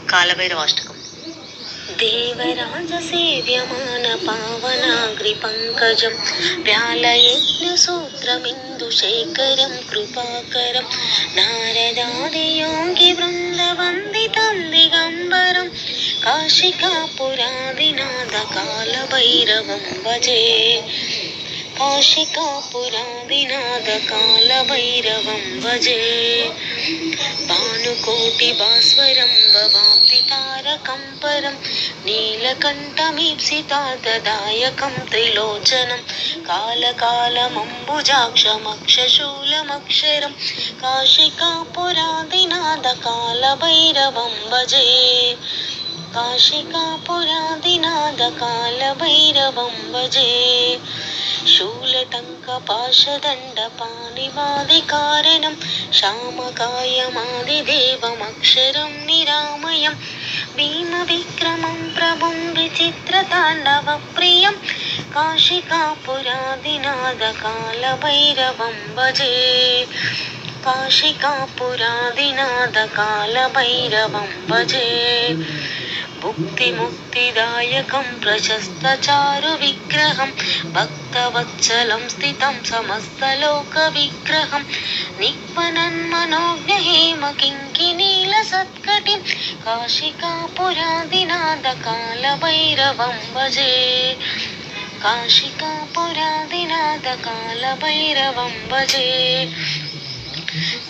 కాలభైరవాష్టకం. దేవరాజ సేవ్యమాన పావనాగ్రి పంకజం వ్యాలయజ్ఞ సూత్రమిందుశేఖరం కృపాకరం నారదాది యోగి బృందవందితం దిగంబరం కాశికాపురాదినాథ కాలభైరవం భజే. కాశికాపురాదినాథ కాలభైరవం భజే. భానుకోటి భాస్వరం భవాబ్ది తారకం పరం నీలకంఠమీప్సితాదాయకం త్రిలోచనం కాలకాలమంబుజాక్షమక్షశూలమక్షరం కాశికాపురాదినాథ కాలభైరవం భజే. కాశికాపురాదినాథ కాలభైరవం భజే. శూలటంకపాశదండపాణిమాదికారణం శ్యామకాయమాదిదేవమక్షరం నిరామయం భీమవిక్రమం ప్రభుం విచిత్రతాండవప్రియం కాశికాపురాదినాథ కాలభైరవం భజే. కాశికాపురాదినాథ కాలభైరవం భజే. భుక్తిముక్తిదాయకం ప్రశస్తచారు విగ్రహం భక్తవత్సలం స్థితం సమస్తలోక విగ్రహం నిక్వనన్మనోజ్ఞహేమ కింకినీల సత్కటిం కాశికాపురాదినాథ కాలభైరవం భజే. కాశికాపురాదినాథ కాలభైరవం భజే.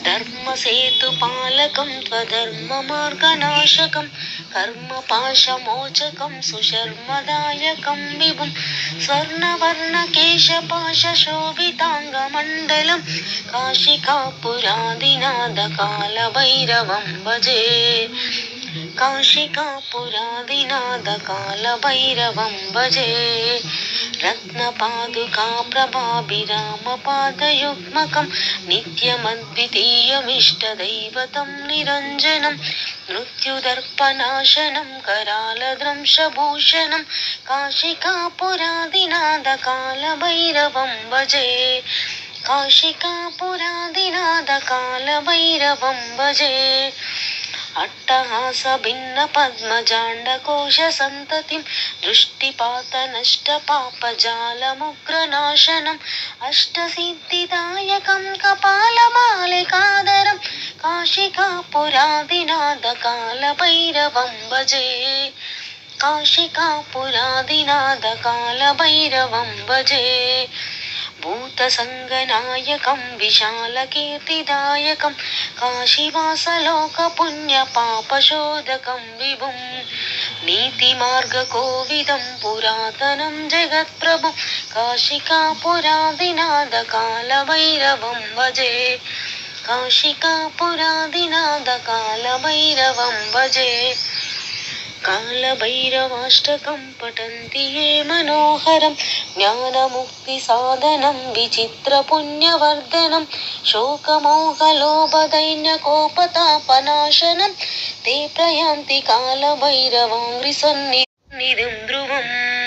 ధర్మసేతుపాలకం త్వధర్మమార్గనాశకం కర్మపాశమోచకం సుశర్మదాయకం విభుం స్వర్ణవర్ణకేశపాశోభితాంగమండలం కాశికాపురాదినాథ కాలభైరవం భజే. కాశికాపురాదినాథ కాలభైరవం భజే. రత్నపాదుకా ప్రభాభిరామపాదయుగ్మకం నిత్యమద్వితీయమిష్టదైవతం నిరంజనం మృత్యుదర్పనాశనం करालद्रंशभूषणं काशिकापुरादिनाथ कालभैरवं भजे. काशिकापुरादिनाथ कालभैरवं भजे. अट्टहास भिन्न पद्मजाण्डकोश संततिं दृष्टिपात नष्ट पापजालमुग्रनाशनम् अष्टसिद्धिदायकं कपालमालिकाधरं काशिकापुरादिनाथ कालभैरवं भजे. काशिकापुरादिनाथ कालभैरवं भजे. भूतसंगनायकं विशालकीर्तिदायकं काशीवासलोकपुण्यपापशोधकं विभुं नीतिमार्गकोविदं पुरातनं जगत्प्रभुं काशिकापुरादिनाथ कालभैरवं भजे. काशिकापुरादिनाथ कालभैरवं भजे. कालभैरवाष्टकं पठन्ति ये मनोहरं ज्ञानमुक्तिसाधनं विचित्रपुण्यवर्धनं शोकमोहलोभदैन्यकोपतापनाशनं ते प्रयान्ति कालभैरवाङ्घ्रिसन्निधिं ध्रुवम्.